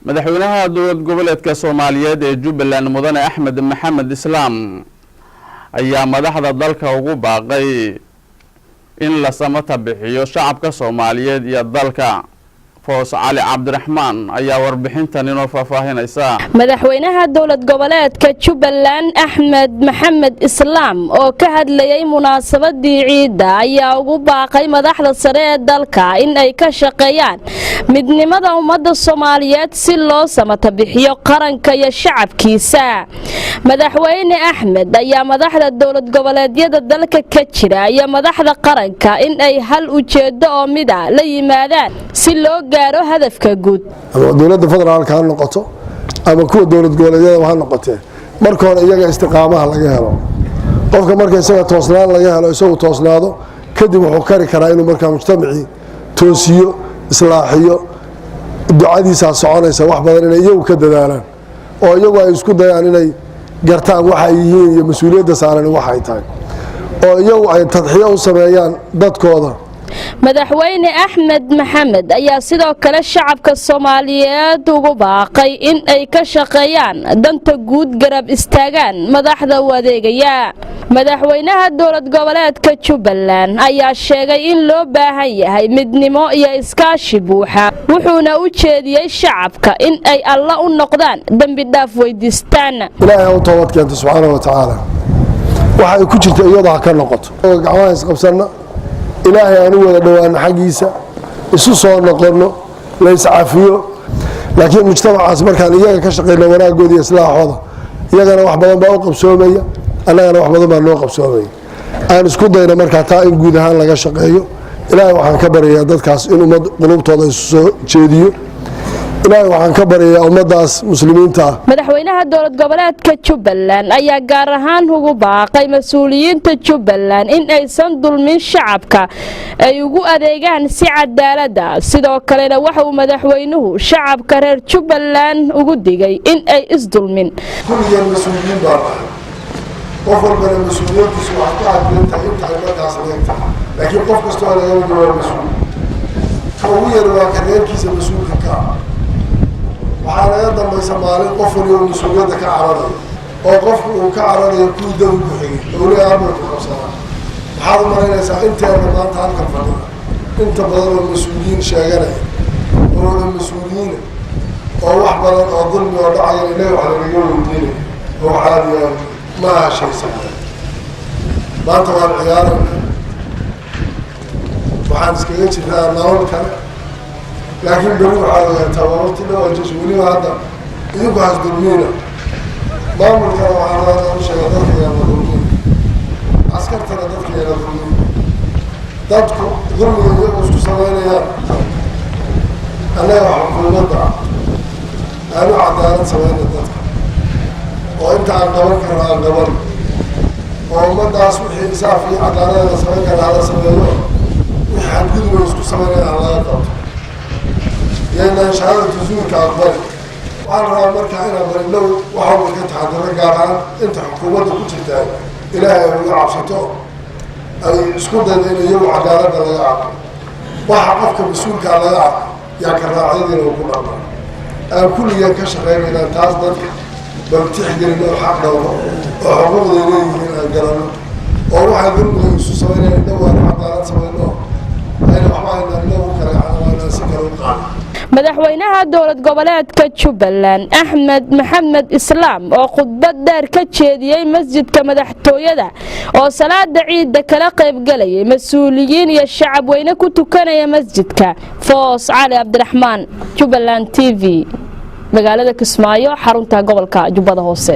madaxweynaha dowlad goboleedka Soomaaliyeed ee Jubbaland Mudane Axmed Maxamed Islaam ayaa madaxda dalka ugu baaqay in la samata bixiyo shacabka Soomaaliyeed iyo dalka Foos Cali Cabdiraxmaan ayaa warbixintan inoo faahfaahinaysa madaxweynaha dowlad goboleedka Jubbaland Axmed Maxamed Islaam oo ka hadlayay munaasabadii ciida ayaa ugu baaqay madaxda sare ee dalka in ay ka shaqeeyaan midnimada ummadda Soomaaliyeed si loo samata bixiyo qaranka iyo shacabkiisa madaxweyne Axmed ayaa madaxda dowlad goboleedyada dalka ka jira iyo madaxda qaranka in ay hal ujeedo oo mid ah la yimaadaan si loo gaaro hadafka guud dowladda federaalka ha noqoto ama kuwa dowlad goboleedyada ha noqotee marka hore iyaga istiqaamaha laga helo qofka marka isaga toosnaan laga helo isagu toosnaado kadib wuxuu kari karaa inuu markaa mujtamaci toosiyo islaaxiyo ducadiisa soconaysa wax badan inay iyagu ka dadaalaan oo iyagu ay isku dayaan inay gartaan waxa ay yihiin iyo mas'uuliyadda saaran waxa ay tahay oo iyagu ay tadxiyo u sameeyaan dadkooda madaxweyne Axmed Maxamed ayaa sidoo kale shacabka Soomaaliyeed ugu baaqay in ay ka shaqeeyaan danta guud garab istaagaan madaxda wadeegaya madaxweynaha dowlad goboleedka Jubbaland ayaa sheegay in loo baahan yahay midnimo iyo iskaashi buuxa wuxuuna u jeediyay shacabka in ay Allah u noqdaan dambi dhaaf weydiistaan Ilaahay uu toobad keento subxaanahu wa ta'ala waxa ay ku jirto iyada ka noqoto gacmaha isqabsana ilaahay aanu wada dhawaan xaqiisa isu soo noqono la iscafiyo laakiin mujtamacaas markaan iyaga ka shaqeeyno wanaagooda islaaxooda iyagana wax badan baa u qabsoomaya annagana wax badan baa loo qabsoomaya aan isku dayno markaa taa in guud ahaan laga shaqeeyo ilaahay waxaan ka baryayaa dadkaas in ummad qulubtooda isu soo jeediyo ilaahay waxaan ka baryayaa ummadaas muslimiinta madaxweynaha dowlad goboleedka Jubbaland ayaa gaar ahaan ugu baaqay mas'uuliyiinta Jubbaland in aysan dulmin shacabka ay ugu adeegaan si cadaalad ah sidoo kale waxa uu madaxweynuhu shacabka reer Jubbaland ugu digay in ay isdulmin kulliyan mas'uuliyiin baa qof walba mas'uuliyadiisu wax ka caddeynta inta ay markaas leedahay laakiin qof kasta oo laga wado mas'uul ugu yar waa kareerkiisa mas'uulka ka waxaa laga dambaysa maalin qof waliba mas'uuliyadda ka cararayo oo qofku uu ka cararayo kuwii dad ugu xigay dowlada amarku qabsada waxaad u malaynaysaa inteena maanta halkan fadhida inta badan oo mas-uuliyiin sheeganaya oo wada mas-uuliyiina oo wax badan oo dulmi oo dhacayan inaga wax lagaga weydiinaya oo waxaadiyaa ma aha shay saxan maanta waan ciyaarana waxaan iskaga jirnaa nolol kale laakiin beri waxaad ogaataa waa waqti dhow ajees weliba hadda idinku haas dulmiina maamulkana waxaa laga sheega dadka yaana dulmiina askartana dadka yaana dulmiina dadku dulmiga iyagu isku samaynayaan annaga xukuumadda aanu cadaalad samayna dadka oo inta aan qaban karna aan qaban oo ummadaas wixii insaaf iyo cadaalada la samayn kara hala sameeyo wixii xadgudub ay isku samaynaya aan laga qabto يعني شهادة زورك أكبر وأنا رأى مركز هنا بريلو وحاول كنت حضرنا قارعا أنت حكومة كنت تاني إلهي ويلعب شطو أي سكوت إنه يوم عدالة لا يعقل وحقفك بسورك على يعقل يا كراعين وكل أمر أنا كل ينكشف غير إلى تازدك بمتحجر إنه حق دوره وحقوق ذينيه من القرن وروح يقول له يسوس وين يدور عدالة سوينه أنا وحنا إنه كراعين وأنا سكر وقال madaxweynaha dowlad goboleedka Jubbaland Axmed Maxamed Islaam oo khudbad dheer ka jeediyay masjidka madaxtooyada oo salaada ciida kala qayb galay mas'uuliyiin iyo shacab weyne ku tukanaya masjidka Foos Cali Cabdiraxmaan Jubbaland TV magaalada Kismaayo xarunta gobolka Jubbada Hoose